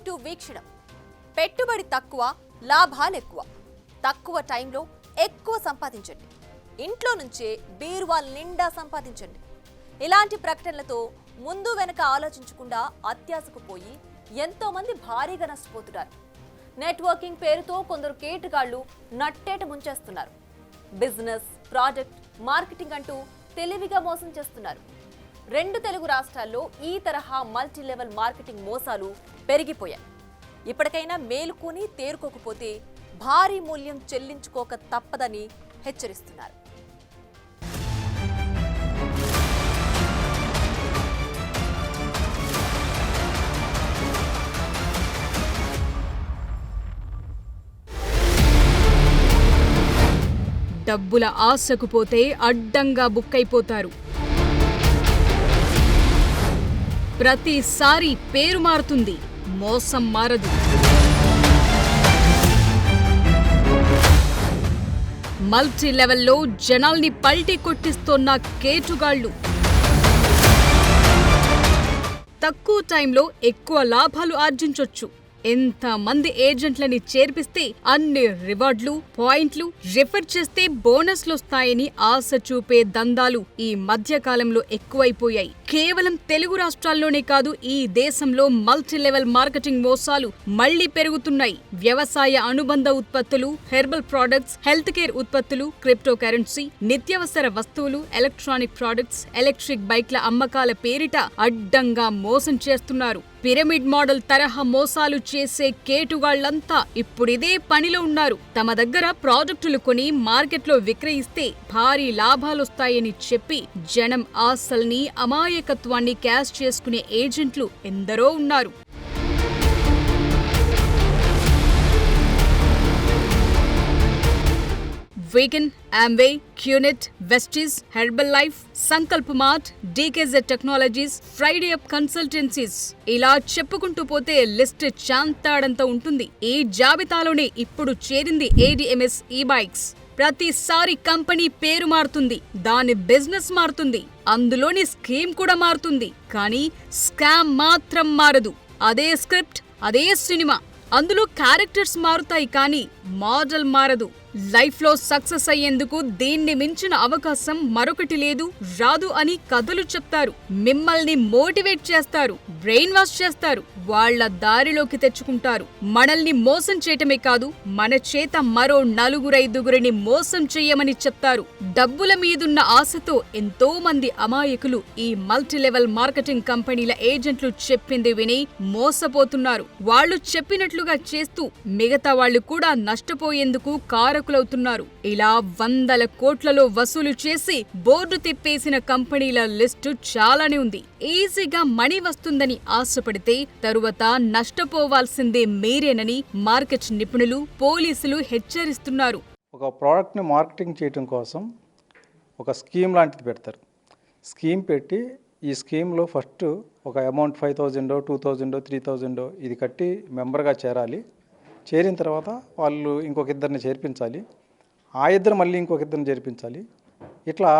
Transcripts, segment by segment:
Welcome to వీక్షణం. పెట్టుబడి తక్కువ, లాభాలు ఎక్కువ. తక్కువ టైంలో ఎక్కువ సంపాదించండి. ఇంట్లో నుంచే బీరువాల్ నిండా సంపాదించండి. ఇలాంటి ప్రకటనలతో ముందు వెనక ఆలోచించకుండా అత్యాశకు పోయి ఎంతో మంది భారీగా నష్టపోతున్నారు. నెట్వర్కింగ్ పేరుతో కొందరు కేటుగాళ్లు నట్టేట ముంచేస్తున్నారు. బిజినెస్, ప్రాజెక్ట్, మార్కెటింగ్ అంటూ తెలివిగా మోసం చేస్తున్నారు. 2 తెలుగు రాష్ట్రాల్లో ఈ తరహా మల్టీ లెవెల్ మార్కెటింగ్ మోసాలు పెరిగిపోయాయి. ఇప్పటికైనా మేలుకొని తేరుకోకపోతే భారీ మూల్యం చెల్లించుకోక తప్పదని హెచ్చరిస్తున్నారు. డబ్బుల ఆశకు పోతే అడ్డంగా బుక్కైపోతారు. ప్రతిసారి పేరు మారుతుంది, మోసం మారదు. మల్టీ లెవెల్లో జనాల్ని పల్టీ కొట్టిస్తోన్న కేటుగాళ్లు. తక్కువ టైంలో ఎక్కువ లాభాలు ఆర్జించొచ్చు. ఎంతమంది ఏజెంట్లని చేర్పిస్తే అన్ని రివార్డులు, పాయింట్లు, రిఫర్ చేస్తే బోనస్లు వస్తాయని ఆశ చూపే దందాలు ఈ మధ్యకాలంలో ఎక్కువైపోయాయి. కేవలం తెలుగు రాష్ట్రాల్లోనే కాదు, ఈ దేశంలో మల్టీ లెవెల్ మార్కెటింగ్ మోసాలు మళ్లీ పెరుగుతున్నాయి. వ్యవసాయ అనుబంధ ఉత్పత్తులు, హెర్బల్ ప్రొడక్ట్స్, హెల్త్ కేర్ ఉత్పత్తులు, క్రిప్టో కరెన్సీ, నిత్యావసర వస్తువులు, ఎలక్ట్రానిక్ ప్రొడక్ట్స్, ఎలక్ట్రిక్ బైక్ల అమ్మకాల పేరిట అడ్డంగా మోసం చేస్తున్నారు. పిరమిడ్ మోడల్ తరహా మోసాలు చేసే కేటుగాళ్లంతా ఇప్పుడిదే పనిలో ఉన్నారు. తమ దగ్గర ప్రాజెక్టులు కొని మార్కెట్లో విక్రయిస్తే భారీ లాభాలొస్తాయని చెప్పి జనం ఆశల్ని, అమాయకత్వాన్ని క్యాష్ చేసుకునే ఏజెంట్లు ఎందరో ఉన్నారు. వీగన్, Amway, QNet, Vestige, Herbalife, Sankalp mart, DKZ technologies, Friday up consultancies, ఇలా చెప్పుకుంటూ పోతే లిస్ట్ చాంతాడంత ఉంటుంది. ఈ జాబితాలోనే ఇప్పుడు చేరింది ADMS ఈ-బైక్స్. ప్రతిసారి కంపెనీ పేరు మారుతుంది, దాని బిజినెస్ మారుతుంది, అందులోని స్కీమ్ కూడా మారుతుంది. కానీ స్కామ్ మాత్రం మారదు. అదే స్క్రిప్ట్, అదే సినిమా. అందులో క్యారెక్టర్స్ మారుతాయి కానీ మోడల్ మారదు. లైఫ్లో సక్సెస్ అయ్యేందుకు దీన్ని మించిన అవకాశం మరొకటి లేదు, రాదు అని కథలు చెప్తారు. మిమ్మల్ని మోటివేట్ చేస్తారు, బ్రెయిన్ వాష్ చేస్తారు, వాళ్ల దారిలోకి తెచ్చుకుంటారు. మనల్ని మోసం చేయటమే కాదు, మన చేత మరో 4-5 మోసం చెయ్యమని చెప్తారు. డబ్బుల మీదున్న ఆశతో ఎంతో మంది అమాయకులు ఈ మల్టీ లెవెల్ మార్కెటింగ్ కంపెనీల ఏజెంట్లు చెప్పింది విని మోసపోతున్నారు. వాళ్లు చెప్పినట్లుగా చేస్తూ మిగతా వాళ్లు కూడా నష్టపోయేందుకు కారకులవుతున్నారు. ఇలా 100 కోట్లలో వసూలు చేసి బోర్డు తిప్పేసిన కంపెనీల లిస్టు చాలానే ఉంది. ఈజీగా మనీ వస్తుందని ఆశపడితే తరువాత నష్టపోవాల్సిందే మీరేనని మార్కెట్ నిపుణులు, పోలీసులు హెచ్చరిస్తున్నారు. ఒక ప్రోడక్ట్ని మార్కెటింగ్ చేయడం కోసం ఒక స్కీమ్ లాంటిది పెడతారు. స్కీమ్ పెట్టి ఈ స్కీమ్లో ఫస్ట్ ఒక అమౌంట్ 5,000, 2,000, 3,000 ఇది కట్టి మెంబర్గా చేరాలి. చేరిన తర్వాత వాళ్ళు ఇంకొక ఇద్దరిని చేర్పించాలి. ఆ ఇద్దరు మళ్ళీ ఇంకొక ఇద్దరిని చేర్పించాలి. ఇట్లా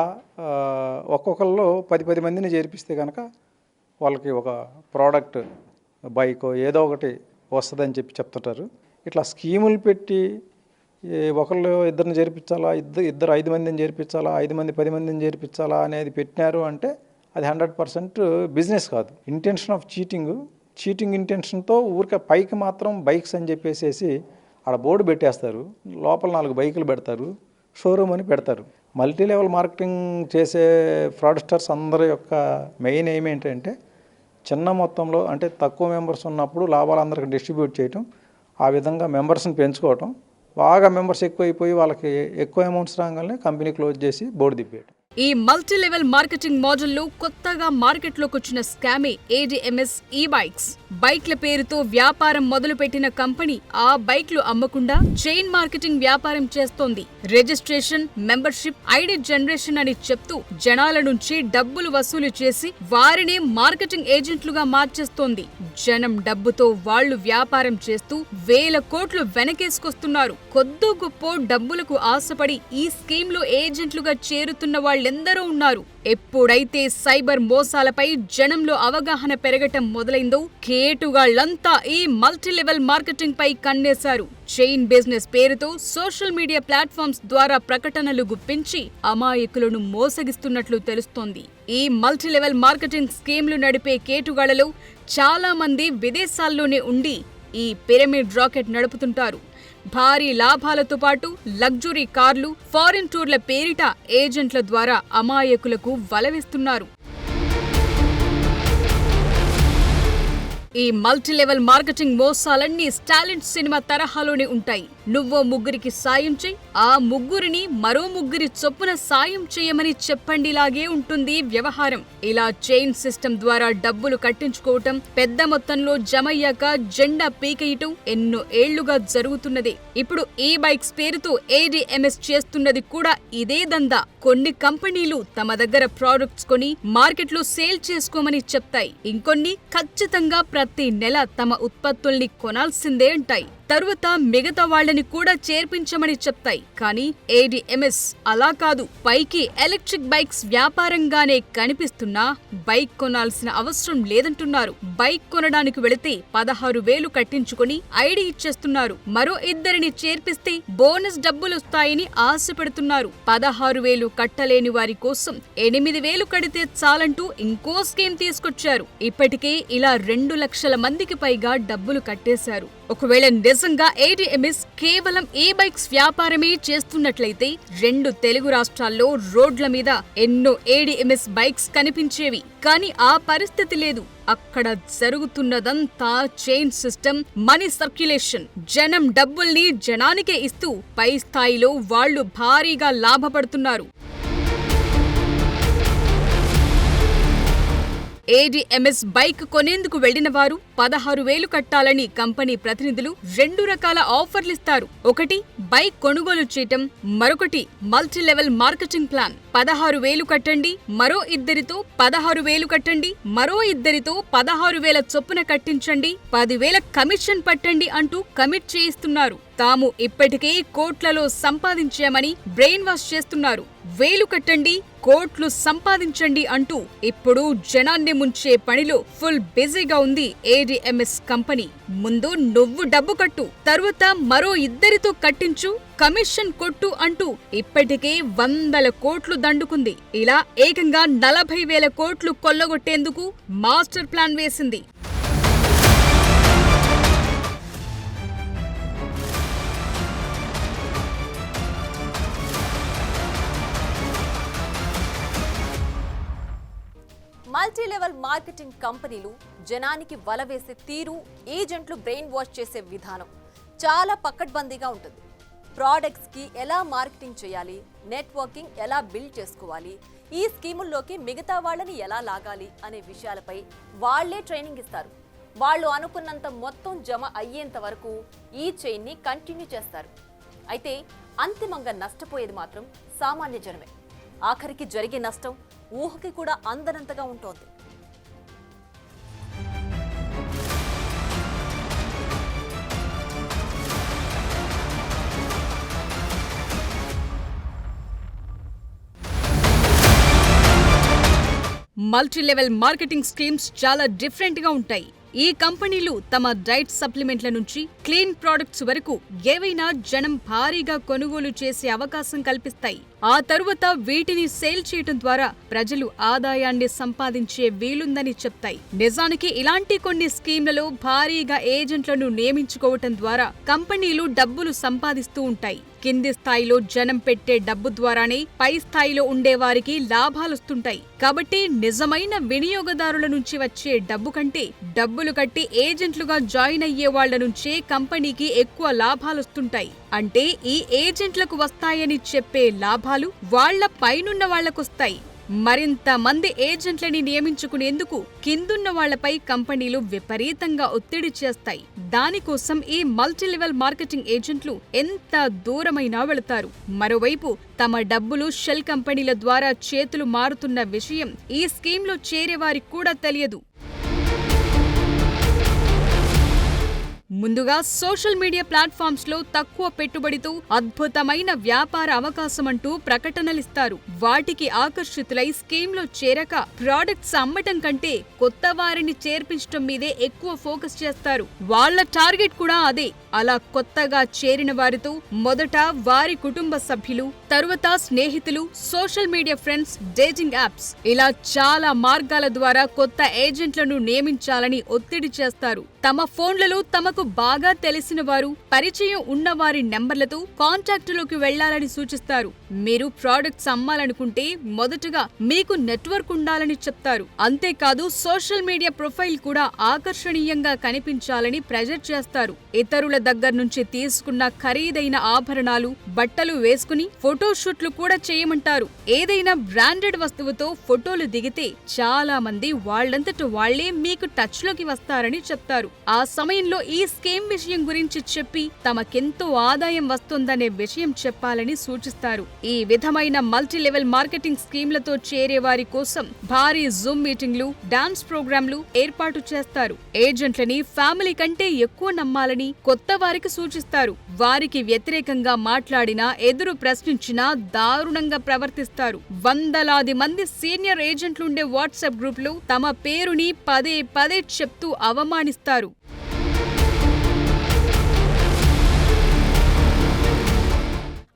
ఒక్కొక్కళ్ళు 10 మందిని చేర్పిస్తే కనుక వాళ్ళకి ఒక ప్రోడక్ట్, బైక్ ఏదో ఒకటి వస్తుందని చెప్తుంటారు. ఇట్లా స్కీములు పెట్టి ఒకళ్ళు ఇద్దరిని చేర్పించాలా, ఇద్దరు 5 మందిని చేర్పించాలా, 5 మంది 10 మందిని చేర్పించాలా అనేది పెట్టినారు అంటే అది 100% బిజినెస్ కాదు. ఇంటెన్షన్ ఆఫ్ చీటింగ్ ఇంటెన్షన్తో ఊరికే పైకి మాత్రం బైక్స్ అని చెప్పేసి ఆడ బోర్డు పెట్టేస్తారు. లోపల 4 బైకులు పెడతారు, షోరూమ్ అని పెడతారు. మల్టీ లెవెల్ మార్కెటింగ్ చేసే ఫ్రాడ్స్టర్స్ అందరి యొక్క మెయిన్ ఎయిమ్ ఏంటంటే చిన్న మొత్తంలో అంటే తక్కువ మెంబర్స్ ఉన్నప్పుడు లాభాలు అందరికి డిస్ట్రిబ్యూట్ చేయటం, ఆ విధంగా మెంబర్స్ని పెంచుకోవటం. బాగా మెంబర్స్ ఎక్కువైపోయి వాళ్ళకి ఎక్కువ అమౌంట్స్ రాగానే కంపెనీ క్లోజ్ చేసి బోర్డు తిప్పేయటం. ఈ మల్టీ లెవెల్ మార్కెటింగ్ మోడల్లో కొత్తగా మార్కెట్లోకి వచ్చిన స్కామే ADMS ఈ-బైక్స్. బైక్ల పేరుతో వ్యాపారం మొదలుపెట్టిన కంపెనీ ఆ బైక్లు అమ్మకుండా చైన్ మార్కెటింగ్ వ్యాపారం చేస్తోంది. రిజిస్ట్రేషన్, మెంబర్షిప్, ఐడి జనరేషన్ అని చెప్తూ జనాల నుంచి డబ్బులు వసూలు చేసి వారినే మార్కెటింగ్ ఏజెంట్లుగా మార్చేస్తోంది. జనం డబ్బుతో వాళ్లు వ్యాపారం చేస్తూ 1,000 కోట్లు వెనకేసుకొస్తున్నారు. కొద్దో గొప్పో డబ్బులకు ఆశపడి ఈ స్కీమ్లో ఏజెంట్లుగా చేరుతున్న వాళ్లే వాళ్ళెందరో ఉన్నారు. ఎప్పుడైతే సైబర్ మోసాలపై జనంలో అవగాహన పెరగటం మొదలైందో కేటుగాళ్లంతా ఈ మల్టీలెవెల్ మార్కెటింగ్ పై కన్నేశారు. చైన్ బిజినెస్ పేరుతో సోషల్ మీడియా ప్లాట్ఫామ్స్ ద్వారా ప్రకటనలు గుప్పించి అమాయకులను మోసగిస్తున్నట్లు తెలుస్తోంది. ఈ మల్టీలెవెల్ మార్కెటింగ్ స్కీమ్లు నడిపే కేటుగాళ్లలో చాలా మంది విదేశాల్లోనే ఉండి ఈ పిరమిడ్ రాకెట్ నడుపుతుంటారు. భారీ లాభాలతో పాటు లగ్జరీ కార్లు, ఫారిన్ టూర్ల పేరిట ఏజెంట్ల ద్వారా అమాయకులకు వలవేస్తున్నారు. ఈ మల్టీలెవెల్ మార్కెటింగ్ మోసాలన్నీ టాలెంట్ సినిమా తరహాలోనే ఉంటాయి. నువ్వో ముగ్గురికి సాయం చెయ్యి, ఆ ముగ్గురిని మరో ముగ్గురి చొప్పున సాయం చేయమని చెప్పండిలాగే ఉంటుంది వ్యవహారం. ఇలా చైన్ సిస్టమ్ ద్వారా డబ్బులు కట్టించుకోవటం, పెద్ద మొత్తంలో జమయ్యాక జెండా పీకేయటం ఎన్నో ఏళ్లుగా జరుగుతున్నదే. ఇప్పుడు ఈ బైక్స్ పేరుతో ADMS చేస్తున్నది కూడా ఇదే దందా. కొన్ని కంపెనీలు తమ దగ్గర ప్రోడక్ట్స్ కొని మార్కెట్లో సేల్ చేసుకోమని చెప్తాయి. ఇంకొన్ని ఖచ్చితంగా ప్రతి నెల తమ ఉత్పత్తుల్ని కొనాల్సిందే అంటాయి. తరువాత మిగతా వాళ్ళని కూడా చేర్పించమని చెప్తాయి. కానీ ADMS అలా కాదు. పైకి ఎలక్ట్రిక్ బైక్స్ వ్యాపారంగానే కనిపిస్తున్నా బైక్ కొనాల్సిన అవసరం లేదంటున్నారు. బైక్ కొనడానికి వెళితే 16,000 కట్టించుకుని ఐడి ఇచ్చేస్తున్నారు. మరో ఇద్దరిని చేర్పిస్తే బోనస్ డబ్బులొస్తాయని ఆశ పెడుతున్నారు. 16,000 కట్టలేని వారి కోసం 8,000 కడితే చాలంటూ ఇంకో స్కీమ్ తీసుకొచ్చారు. ఇప్పటికే ఇలా 2 లక్షల మందికి పైగా డబ్బులు కట్టేశారు. ఒకవేళ నిజంగా ADMS కేవలం బైక్స్ వ్యాపారమే చేస్తున్నట్లయితే 2 తెలుగు రాష్ట్రాల్లో రోడ్ల మీద ఎన్నో ADMS బైక్స్ కనిపించేవి. కానీ ఆ పరిస్థితి లేదు. అక్కడ జరుగుతున్నదంతా చైన్ సిస్టమ్, మనీ సర్క్యులేషన్. జనం డబ్బుల్ని జనానికే ఇస్తూ పై స్థాయిలో వాళ్లు భారీగా లాభపడుతున్నారు. ADMS బైక్ కొనేందుకు వెళ్లిన వారు 16,000 కట్టాలని కంపెనీ ప్రతినిధులు 2 రకాల ఆఫర్లిస్తారు. ఒకటి బైక్ కొనుగోలు చేయటం, మరొకటి మల్టీలెవెల్ మార్కెటింగ్ ప్లాన్. 16,000 కట్టండి, మరో ఇద్దరితో 16,000 కట్టండి, మరో ఇద్దరితో 16,000 చొప్పున కట్టించండి, 10,000 కమిషన్ పట్టండి అంటూ కమిట్ చేయిస్తున్నారు. తాము ఇప్పటికే కోట్లలో సంపాదించామని బ్రెయిన్ వాష్ చేస్తున్నారు. 1,000 కట్టండి, కోట్లు సంపాదించండి అంటూ ఇప్పుడు జనాన్ని ముంచే పనిలో ఫుల్ బిజీగా ఉంది ADMS కంపెనీ. ముందు నువ్వు డబ్బు కట్టు, తరువాత మరో ఇద్దరితో కట్టించు, కమిషన్ కొట్టు అంటూ ఇప్పటికే 100 కోట్లు దండుకుంది. ఇలా ఏకంగా 40,000 కోట్లు కొల్లగొట్టేందుకు మాస్టర్ ప్లాన్ వేసింది. మల్టీలెవెల్ మార్కెటింగ్ కంపెనీలు జనానికి వలవేసే తీరు, ఏజెంట్లు బ్రెయిన్ వాష్ చేసే విధానం చాలా పకడ్బందీగా ఉంటుంది. ప్రోడక్ట్స్ కి ఎలా మార్కెటింగ్ చేయాలి, నెట్వర్కింగ్ ఎలా బిల్డ్ చేసుకోవాలి, ఈ స్కీముల్లోకి మిగతా వాళ్ళని ఎలా లాగాలి అనే విషయాలపై వాళ్లే ట్రైనింగ్ ఇస్తారు. వాళ్ళు అనుకున్నంత మొత్తం జమ అయ్యేంత వరకు ఈ చైన్ని కంటిన్యూ చేస్తారు. అయితే అంతిమంగా నష్టపోయేది మాత్రం సామాన్య జనమే. ఆఖరికి జరిగే నష్టం ఊహకి కూడా అందనంతగా ఉంటోంది. మల్టీలెవెల్ మార్కెటింగ్ స్కీమ్స్ చాలా డిఫరెంట్ గా ఉంటాయి. ఈ కంపెనీలు తమ డైట్ సప్లిమెంట్ల నుంచి క్లీన్ ప్రొడక్ట్స్ వరకు ఏవైనా జనం భారీగా కొనుగోలు చేసే అవకాశం కల్పిస్తాయి. ఆ తరువాత వీటిని సేల్ చేయటం ద్వారా ప్రజలు ఆదాయాన్ని సంపాదించే వీలుందని చెప్తాయి. నిజానికి ఇలాంటి కొన్ని స్కీమ్లలో భారీగా ఏజెంట్లను నియమించుకోవటం ద్వారా కంపెనీలు డబ్బులు సంపాదిస్తూ ఉంటాయి. కింది స్థాయిలో జనం పెట్టే డబ్బు ద్వారానే పై స్థాయిలో ఉండేవారికి లాభాలొస్తుంటాయి. కాబట్టి నిజమైన వినియోగదారుల నుంచి వచ్చే డబ్బు కంటే డబ్బులు కట్టి ఏజెంట్లుగా జాయిన్ అయ్యే వాళ్ల నుంచే కంపెనీకి ఎక్కువ లాభాలొస్తుంటాయి. అంటే ఈ ఏజెంట్లకు వస్తాయని చెప్పే లాభాలు వాళ్ల పైనున్న వాళ్లకొస్తాయి. మరింత మంది ఏజెంట్లని నియమించుకునేందుకు కిందున్న వాళ్లపై కంపెనీలు విపరీతంగా ఒత్తిడి చేస్తాయి. దానికోసం ఈ మల్టీలెవెల్ మార్కెటింగ్ ఏజెంట్లు ఎంత దూరమైనా వెళతారు. మరోవైపు తమ డబ్బులు షెల్ కంపెనీల ద్వారా చేతులు మారుతున్న విషయం ఈ స్కీమ్లో చేరేవారికి కూడా తెలియదు. ముందుగా సోషల్ మీడియా ప్లాట్ఫామ్స్ లో తక్కువ పెట్టుబడితో అద్భుతమైన వ్యాపార అవకాశం అంటూ ప్రకటనలిస్తారు. వాటికి ఆకర్షితులై స్కీమ్ లో చేరక ప్రాడక్ట్స్ అమ్మటం కంటే కొత్త వారిని చేర్పించడం మీదే ఎక్కువ ఫోకస్ చేస్తారు. వాళ్ళ టార్గెట్ కూడా అదే. అలా కొత్తగా చేరిన వారితో మొదట వారి కుటుంబ సభ్యులు, తరువాత స్నేహితులు, social media friends, dating apps ఇలా చాలా మార్గాల ద్వారా కొత్త ఏజెంట్లను నియమించాలని ఒత్తిడి చేస్తారు. తమ ఫోన్లలో తమకు బాగా తెలిసిన వారు, పరిచయం ఉన్న వారి నెంబర్లతో కాంటాక్టులోకి వెళ్లాలని సూచిస్తారు. మీరు ప్రాడక్ట్స్ అమ్మాలనుకుంటే మొదటగా మీకు నెట్వర్క్ ఉండాలని చెప్తారు. అంతేకాదు సోషల్ మీడియా ప్రొఫైల్ కూడా ఆకర్షణీయంగా కనిపించాలని ప్రెజర్ చేస్తారు. ఇతరుల దగ్గర నుంచి తీసుకున్న ఖరీదైన ఆభరణాలు, బట్టలు వేసుకుని ఫోటోషూట్లు కూడా చేయమంటారు. ఏదైనా బ్రాండెడ్ వస్తువుతో ఫోటోలు దిగితే చాలా మంది వాళ్లంతట వాళ్లే మీకు టచ్ లోకి వస్తారని చెప్తారు. ఆ సమయంలో ఈ స్కీమ్ విషయం గురించి చెప్పి తమకెంతో ఆదాయం వస్తుందనే విషయం చెప్పాలని సూచిస్తారు. ఈ విధమైన మల్టీ లెవెల్ మార్కెటింగ్ స్కీమ్లతో చేరే వారి కోసం భారీ జూమ్ మీటింగ్లు, డాన్స్ ప్రోగ్రాంలు ఏర్పాటు చేస్తారు. ఏజెంట్లని ఫ్యామిలీ కంటే ఎక్కువ నమ్మాలని కొత్త వారికి సూచిస్తారు. వారికి వ్యతిరేకంగా మాట్లాడినా, ఎదురు ప్రశ్నించినా దారుణంగా ప్రవర్తిస్తారు. వందలాది మంది సీనియర్ ఏజెంట్లుండే వాట్సాప్ గ్రూపులు తమ పేరుని పదే పదే చెప్తూ అవమానిస్తారు.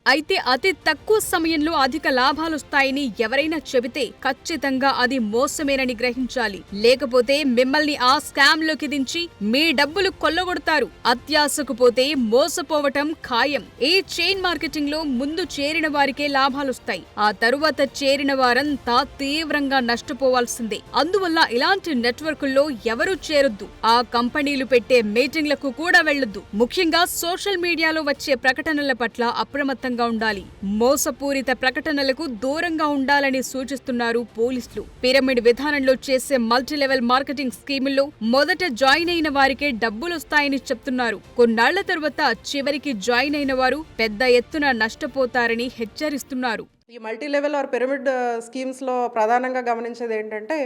అయితే అతి తక్కువ సమయంలో అధిక లాభాలొస్తాయని ఎవరైనా చెబితే ఖచ్చితంగా అది మోసమేనని గ్రహించాలి. లేకపోతే మిమ్మల్ని ఆ స్కామ్ లోకి దించి మీ డబ్బులు కొల్లగొడతారు. అత్యాశకు పోతే మోసపోవటం ఖాయం. ఈ చైన్ మార్కెటింగ్ లో ముందు చేరిన వారికే లాభాలొస్తాయి. ఆ తరువాత చేరిన వారంతా తీవ్రంగా నష్టపోవాల్సిందే. అందువల్ల ఇలాంటి నెట్వర్కుల్లో ఎవరూ చేరొద్దు. ఆ కంపెనీలు పెట్టే మీటింగ్లకు కూడా వెళ్లొద్దు. ముఖ్యంగా సోషల్ మీడియాలో వచ్చే ప్రకటనల పట్ల అప్రమత్తంగా ఉండాలి. మోసపూరిత ప్రకటనలకు దూరంగా ఉండాలని సూచిస్తున్నారు పోలీసులు. పిరమిడ్ విధానంలో చేసే మల్టీ లెవెల్ మార్కెటింగ్ స్కీముల్లో మొదట జాయిన్ అయిన వారికే డబ్బులొస్తాయని చెప్తున్నారు. కొన్నాళ్ల తర్వాత చివరికి జాయిన్ అయిన వారు పెద్ద ఎత్తున నష్టపోతారని హెచ్చరిస్తున్నారు. ఈ మల్టీ లెవెల్ ఆర్ పిరమిడ్ స్కీమ్స్లో ప్రధానంగా గమనించేది ఏంటంటే,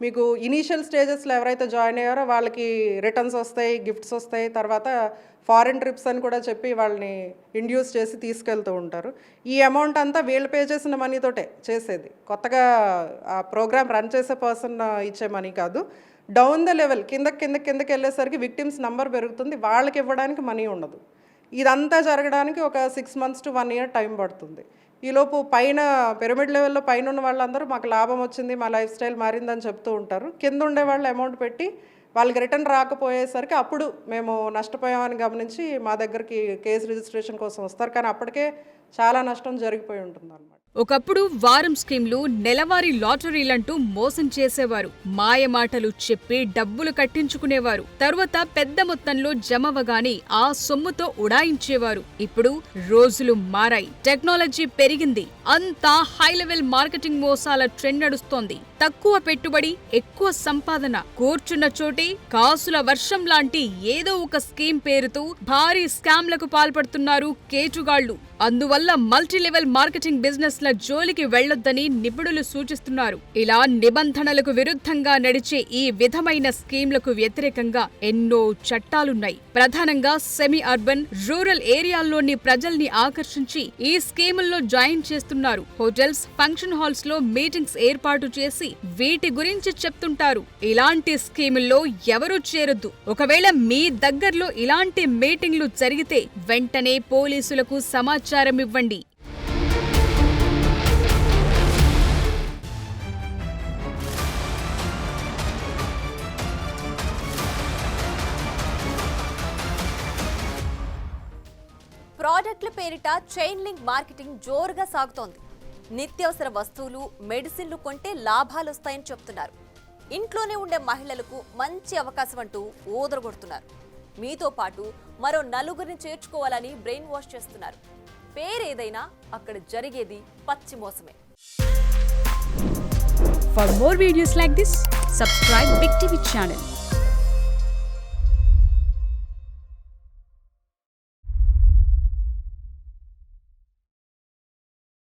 మీకు ఇనీషియల్ స్టేజెస్లో ఎవరైతే జాయిన్ అయ్యారో వాళ్ళకి రిటర్న్స్ వస్తాయి, గిఫ్ట్స్ వస్తాయి, తర్వాత ఫారెన్ ట్రిప్స్ అని కూడా చెప్పి వాళ్ళని ఇండ్యూస్ చేసి తీసుకెళ్తూ ఉంటారు. ఈ అమౌంట్ అంతా వీళ్ళు పే చేసిన మనీతోటే చేసేది. కొత్తగా ఆ ప్రోగ్రామ్ రన్ చేసే పర్సన్ ఇచ్చే మనీ కాదు. డౌన్ ద లెవెల్ కిందకి వెళ్ళేసరికి విక్టిమ్స్ నెంబర్ పెరుగుతుంది, వాళ్ళకి ఇవ్వడానికి మనీ ఉండదు. ఇదంతా జరగడానికి ఒక 6 months to 1 year టైం పడుతుంది. ఈలోపు పైన పిరమిడ్ లెవెల్లో పైన ఉన్న వాళ్ళందరూ మాకు లాభం వచ్చింది, మా లైఫ్ స్టైల్ మారిందని చెప్తూ ఉంటారు. కింద ఉండే వాళ్ళు అమౌంట్ పెట్టి వాళ్ళకి రిటర్న్ రాకపోయేసరికి అప్పుడు మేము నష్టపోయామని గమనించి మా దగ్గరికి కేసు రిజిస్ట్రేషన్ కోసం వస్తారు. కానీ అప్పటికే చాలా నష్టం జరిగిపోయి ఉంటుంది అన్నమాట. ఒకప్పుడు వారం స్కీమ్లు, నెలవారీ లాటరీలంటూ మోసం చేసేవారు. మాయమాటలు చెప్పి డబ్బులు కట్టించుకునేవారు. తరువాత పెద్ద మొత్తంలో జమవగానే ఆ సొమ్ముతో ఉడాయించేవారు. ఇప్పుడు రోజులు మారాయి, టెక్నాలజీ పెరిగింది. అంతా హై లెవెల్ మార్కెటింగ్ మోసాల ట్రెండ్ నడుస్తోంది. తక్కువ పెట్టుబడి, ఎక్కువ సంపాదన. కూర్చున్న చోటే కాసుల వర్షం లాంటి ఏదో ఒక స్కీమ్ పేరుతో భారీ స్కామ్లకు పాల్పడుతున్నారు కేటుగాళ్లు. అందువల్ల మల్టీ లెవెల్ మార్కెటింగ్ బిజినెస్ ల జోలికి వెళ్లొద్దని నిపుణులు సూచిస్తున్నారు. ఇలా నిబంధనలకు విరుద్ధంగా నడిచే ఈ విధమైన స్కీమ్లకు వ్యతిరేకంగా ఎన్నో చట్టాలున్నాయి. ప్రధానంగా సెమీ అర్బన్, రూరల్ ఏరియాల్లోని ప్రజల్ని ఆకర్షించి ఈ స్కీముల్లో జాయిన్ చేస్తున్నారు. హోటల్స్, ఫంక్షన్ హాల్స్ లో మీటింగ్స్ ఏర్పాటు చేసి వీటి గురించి చెప్తుంటారు. ఇలాంటి స్కీముల్లో ఎవరూ చేరొద్దు. ఒకవేళ మీ దగ్గర్లో ఇలాంటి మీటింగ్లు జరిగితే వెంటనే పోలీసులకు సమాచారం ఇవ్వండి. ప్రాడక్ట్ల పేరిట చైన్ లింక్ మార్కెటింగ్ జోరుగా సాగుతోంది. నిత్యావసర వస్తువులు, మెడిసిన్లు కొంటే లాభాలొస్తాయని చెప్తున్నారు. ఇంట్లోనే ఉండే మహిళలకు మంచి అవకాశం అంటూ ఊదరగొడుతున్నారు. మీతో పాటు మరో నలుగురిని చేర్చుకోవాలని బ్రెయిన్ వాష్ చేస్తున్నారు. పేరేదైనా అక్కడ జరిగేది పచ్చి మోసమే. For more videos like this, subscribe Big TV channel.